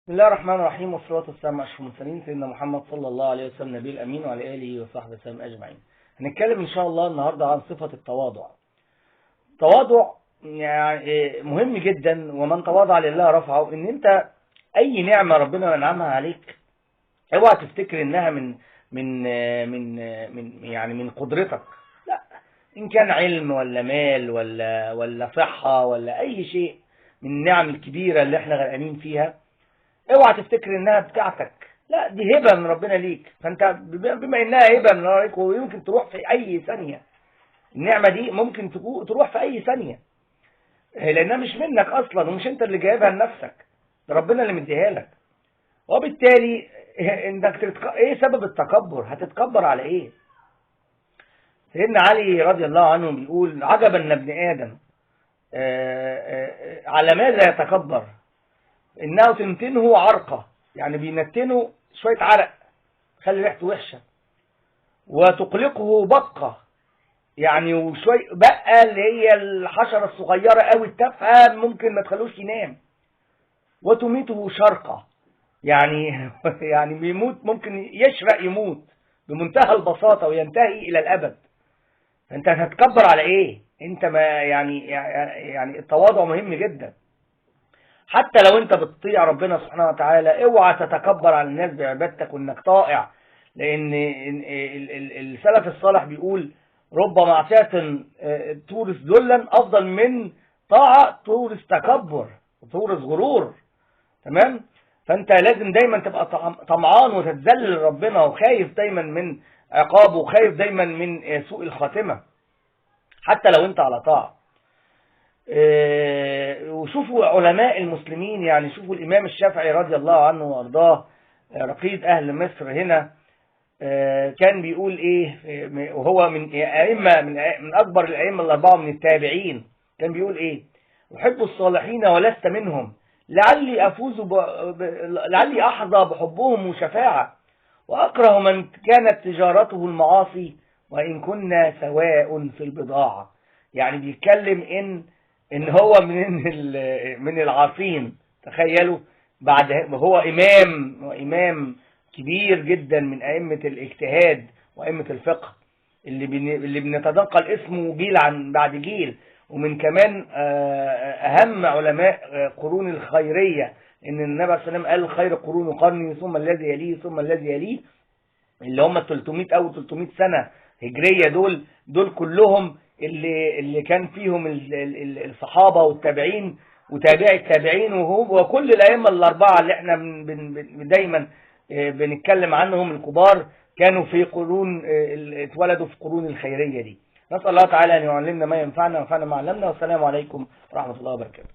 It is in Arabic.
بسم الله الرحمن الرحيم، والصلاة والسلام على أشرف المرسلين سيدنا محمد صلى الله عليه وسلم النبي الأمين وعلى آله وصحبه وسلم أجمعين. هنتكلم إن شاء الله النهاردة عن صفة التواضع. التواضع يعني مهم جدا، ومن تواضع لله رفعه. إن أنت أي نعمة ربنا ينعمها عليك اوعى تفتكر إنها من قدرتك. لا، إن كان علم ولا مال ولا صحة ولا أي شيء من النعم الكبيرة اللي احنا غرقانين فيها، اوعى تفتكر انها بتاعتك. لا، دي هبة من ربنا ليك. فانت بما انها هبة من ربنا ليك، ويمكن تروح في اي ثانية. النعمة دي ممكن تروح في اي ثانية، لانها مش منك اصلا، ومش انت اللي جايبها لنفسك، ده ربنا اللي مديها لك. وبالتالي ايه سبب التكبر؟ هتتكبر على ايه؟ سيدنا علي رضي الله عنه بيقول: عجبا ان ابن ادم على ماذا يتكبر؟ انه تنتنه عرقه، يعني بينتنه شوية عرق خلي ريحته وحشة، وتقلقه بقة، يعني وشوية بقى اللي هي الحشرة الصغيرة قوي التافهة ممكن ما تخلوش ينام، وتميته شرقة، يعني يعني بيموت، ممكن يشرق يموت بمنتهى البساطة وينتهي إلى الأبد. انت هتتكبر على ايه؟ انت ما يعني التواضع مهم جدا. حتى لو انت بتطيع ربنا سبحانه وتعالى، اوعى تتكبر على الناس بعبادتك وانك طائع، لان السلف الصالح بيقول: رب معصية تورث ذلا افضل من طاعة تورث تكبر وتورث غرور. تمام؟ فانت لازم دايما تبقى طمعان وتتذلل ربنا، وخايف دايما من عقابه، وخايف دايما من سوء الخاتمة حتى لو انت على طاعة. وشوفوا علماء المسلمين، يعني شوفوا الإمام الشافعي رضي الله عنه وأرضاه، رقيد أهل مصر هنا، كان بيقول إيه وهو من أئمة من أكبر الأئمة الأربعة من التابعين؟ كان بيقول إيه: أحب الصالحين ولست منهم، لعلي أفوز لعلي أحظى بحبهم وشفاعة، وأكره من كانت تجارته المعاصي وإن كنا سواء في البضاعة. يعني بيتكلم ان هو من العاصين. تخيلوا، بعد هو امام كبير جدا من ائمه الاجتهاد وائمه الفقه، اللي بنتنقل اسمه جيل عن بعد جيل، ومن كمان اهم علماء قرون الخيريه، ان النبي صلى الله عليه وسلم قال: خير قرون قرني ثم الذي يليه ثم الذي يليه، اللي هم 300 او 300 سنه هجريه. دول كلهم اللي كان فيهم الصحابة والتابعين وتابعي التابعين، وكل الأئمة الأربعة اللي احنا دايما بنتكلم عنهم الكبار، كانوا في قرون اتولدوا في قرون الخيرية دي. نسأل الله تعالى أن يعلمنا ما ينفعنا وينفعنا ما علمنا. والسلام عليكم ورحمة الله وبركاته.